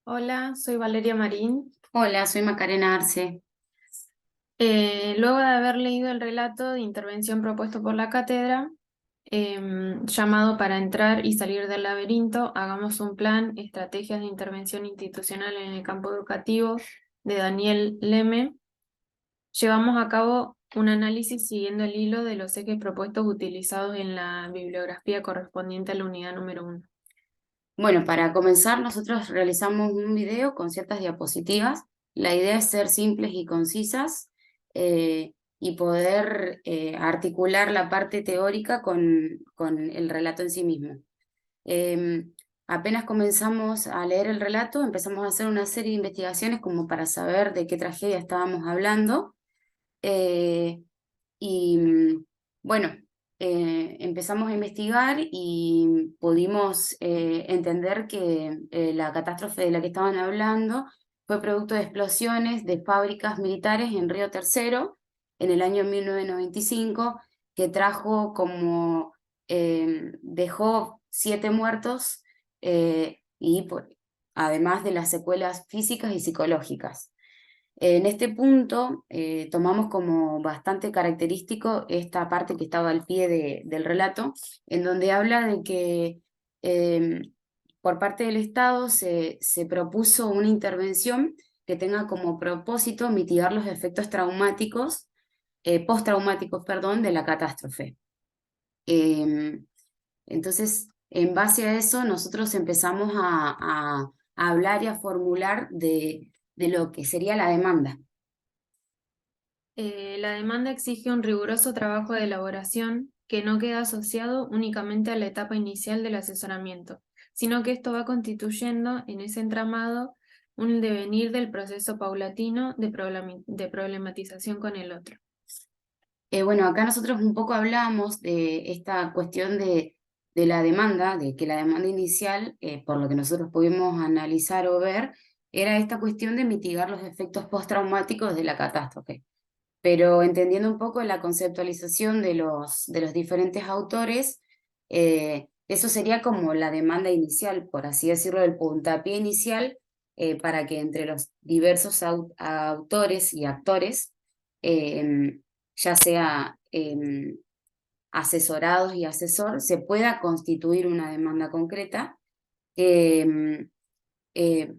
Hola, soy Valeria Marín. Hola, soy Macarena Arce. Luego de haber leído el relato de intervención propuesto por la cátedra, llamado para entrar y salir del laberinto, hagamos un plan, estrategias de intervención institucional en el campo educativo de Daniel Leme, llevamos a cabo un análisis siguiendo el hilo de los ejes propuestos utilizados en la bibliografía correspondiente a la unidad número 1. Bueno, para comenzar, nosotros realizamos un video con ciertas diapositivas. La idea es ser simples y concisas y poder articular la parte teórica con el relato en sí mismo. Eh, Apenas comenzamos a leer el relato, empezamos a hacer una serie de investigaciones como para saber de qué tragedia estábamos hablando. Eh, Y bueno, empezamos a investigar y pudimos entender que la catástrofe de la que estaban hablando fue producto de explosiones de fábricas militares en Río Tercero en el año 1995, que trajo dejó 7 muertos además de las secuelas físicas y psicológicas. En este punto tomamos como bastante característico esta parte que estaba al pie del relato, en donde habla de que eh, por parte del Estado se propuso una intervención que tenga como propósito mitigar los efectos traumáticos, postraumáticos, perdón, de la catástrofe. Eh, entonces, en base a eso, nosotros empezamos a hablar y a formular de lo que sería la demanda. La demanda exige un riguroso trabajo de elaboración que no queda asociado únicamente a la etapa inicial del asesoramiento, sino que esto va constituyendo en ese entramado un devenir del proceso paulatino de problematización con el otro. Bueno, acá nosotros un poco hablamos de esta cuestión de la demanda, de que la demanda inicial, por lo que nosotros pudimos analizar o ver, era esta cuestión de mitigar los efectos postraumáticos de la catástrofe. Pero entendiendo un poco la conceptualización de los diferentes autores, eso sería como la demanda inicial, por así decirlo, el puntapié inicial, para que entre los diversos autores y actores, eh, ya sea asesorados y asesor, se pueda constituir una demanda concreta. eh, eh,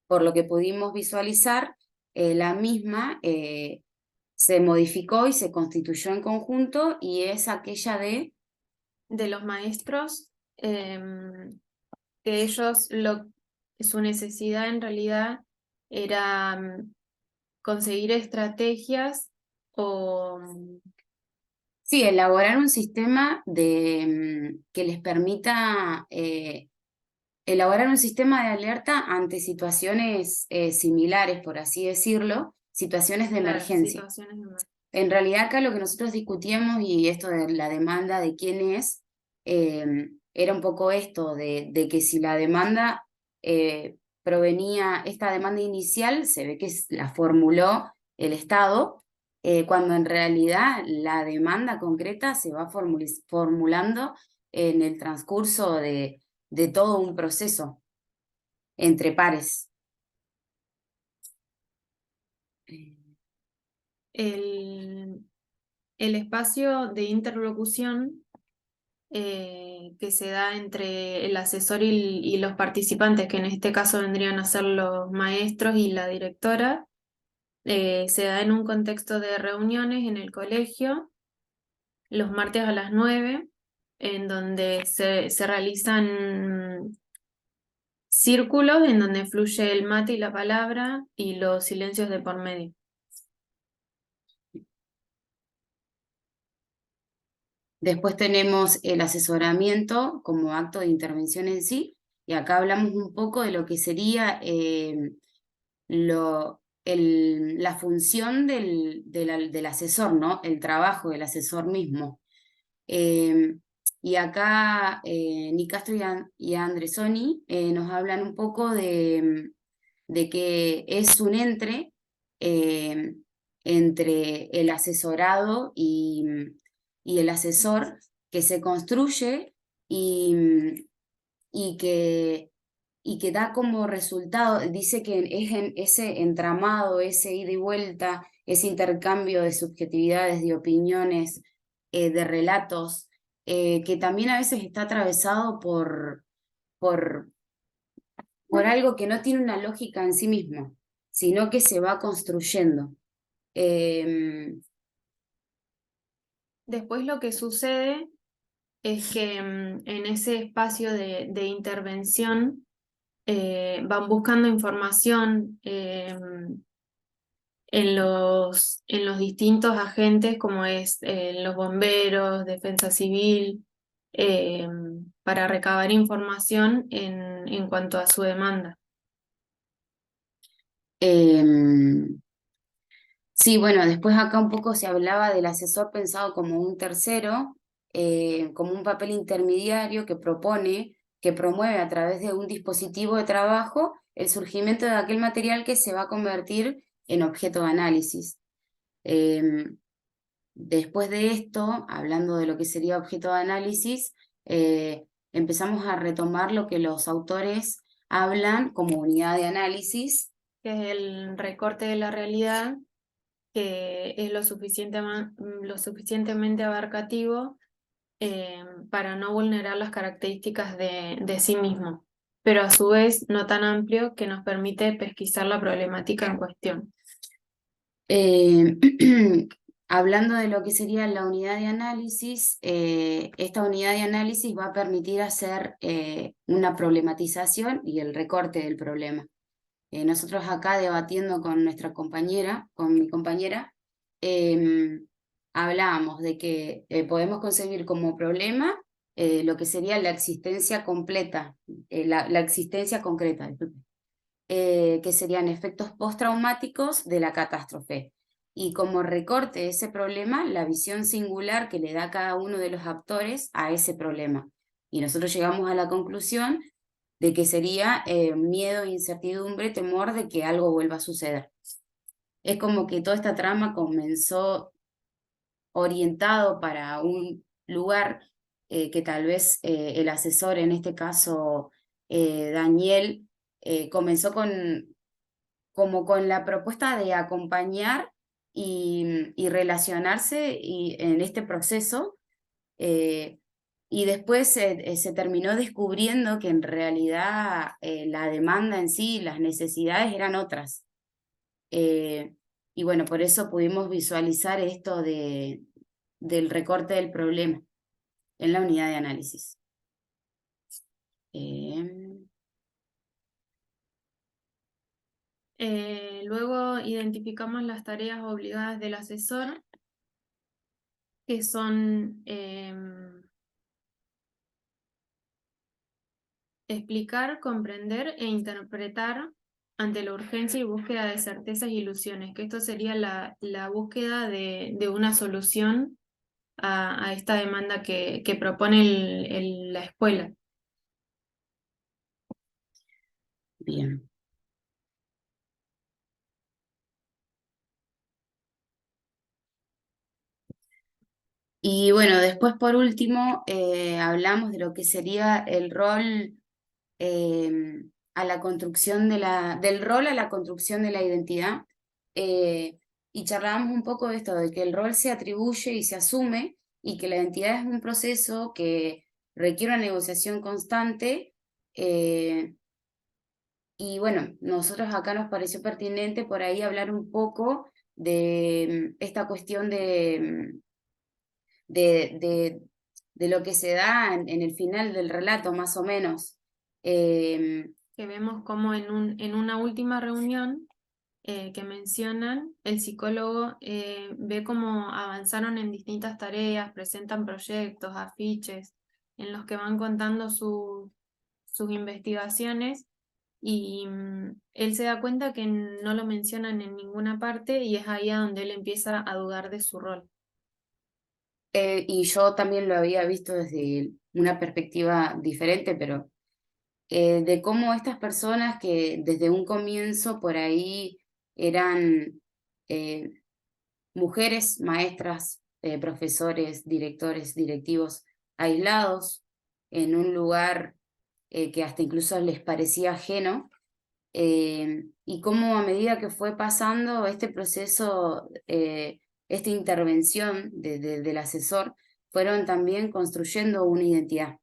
por lo que pudimos visualizar, la misma se modificó y se constituyó en conjunto y es aquella de... De los maestros, que su necesidad en realidad era conseguir estrategias o Sí, elaborar un sistema que les permita elaborar un sistema de alerta ante situaciones similares, por así decirlo, situaciones de claro, emergencia. situaciones de En realidad acá lo que nosotros discutíamos y esto de la demanda de quién es, era un poco esto de que si la demanda provenía, esta demanda inicial, se ve que la formuló el Estado, cuando en realidad la demanda concreta se va formulando en el transcurso de todo un proceso entre pares. Eh, el, el espacio de interlocución que se da entre el asesor y los participantes, que en este caso vendrían a ser los maestros y la directora, se da en un contexto de reuniones en el colegio, los martes a las 9, en donde se realizan círculos en donde fluye el mate y la palabra y los silencios de por medio. Después tenemos el asesoramiento como acto de intervención en sí, y acá hablamos un poco de lo que sería la función del asesor, ¿no? El trabajo del asesor mismo. Eh, y acá Nicastro y Andresoni nos hablan un poco de que es un eh, entre el asesorado y el asesor que se construye y, y que y que da como resultado, dice que es en ese entramado, ese ida y vuelta, ese intercambio de subjetividades, de opiniones, de relatos, que también a veces está atravesado por, por algo que no tiene una lógica en sí mismo, sino que se va construyendo. Después lo que sucede es que en ese espacio de intervención van buscando información en los distintos agentes, como es los bomberos, defensa civil, eh, para recabar información en cuanto a su demanda. Sí, bueno, después acá un poco se hablaba del asesor pensado como un tercero, como un papel intermediario que propone, que promueve a través de un dispositivo de trabajo el surgimiento de aquel material que se va a convertir en objeto de análisis. Em, Después de esto, hablando de lo que sería objeto de análisis, empezamos a retomar lo que los autores hablan como unidad de análisis. Que es el recorte de la realidad, que es lo suficientemente abarcativo para no vulnerar las características de sí mismo, pero a su vez no tan amplio que nos permite pesquisar la problemática en cuestión. Eh, Hablando de lo que sería la unidad de análisis, esta unidad de análisis va a permitir hacer una problematización y el recorte del problema. Nosotros acá debatiendo con nuestra compañera, con mi compañera, hablábamos de que podemos concebir como problema lo que sería la existencia completa, la existencia concreta, disculpe, que serían efectos postraumáticos de la catástrofe. Y como recorte de ese problema, la visión singular que le da cada uno de los actores a ese problema. Y nosotros llegamos a la conclusión de que sería miedo, incertidumbre, temor de que algo vuelva a suceder. Es como que toda esta trama comenzó orientado para un lugar que tal vez el asesor, en este caso Daniel, comenzó como con la propuesta de acompañar y relacionarse en este proceso. eh, y después se terminó descubriendo que en realidad la demanda en sí, las necesidades eran otras. Eh, y bueno, por eso pudimos visualizar esto del recorte del problema en la unidad de análisis. Eh, Luego identificamos las tareas obligadas del asesor, que son explicar, comprender e interpretar ante la urgencia y búsqueda de certezas e ilusiones, que esto sería la búsqueda de una solución a esta demanda que propone la escuela. Bien. Y bueno, después por último hablamos de lo que sería el rol a la construcción del rol a la construcción de la identidad. Y charlábamos un poco de esto, de que el rol se atribuye y se asume y que la identidad es un proceso que requiere una negociación constante. Y bueno, nosotros acá nos pareció pertinente por ahí hablar un poco de esta cuestión de, de, de lo que se da en el final del relato, más o menos. Que vemos como en una última reunión que mencionan, el psicólogo ve cómo avanzaron en distintas tareas, presentan proyectos, afiches, en los que van contando sus investigaciones y él se da cuenta que no lo mencionan en ninguna parte y es ahí a donde él empieza a dudar de su rol. Y yo también lo había visto desde una perspectiva diferente, pero de cómo estas personas que desde un comienzo por ahí eran eh, mujeres, maestras, profesores, directores, directivos, aislados en un lugar que hasta incluso les parecía ajeno, y cómo a medida que fue pasando este proceso, esta intervención del asesor, fueron también construyendo una identidad.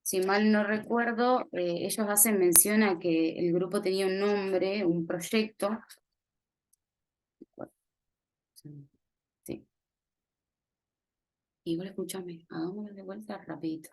Si mal no recuerdo, ellos hacen mención a que el grupo tenía un nombre, un proyecto. Sí. Igual escúchame, hagámoslo de vuelta rapidito.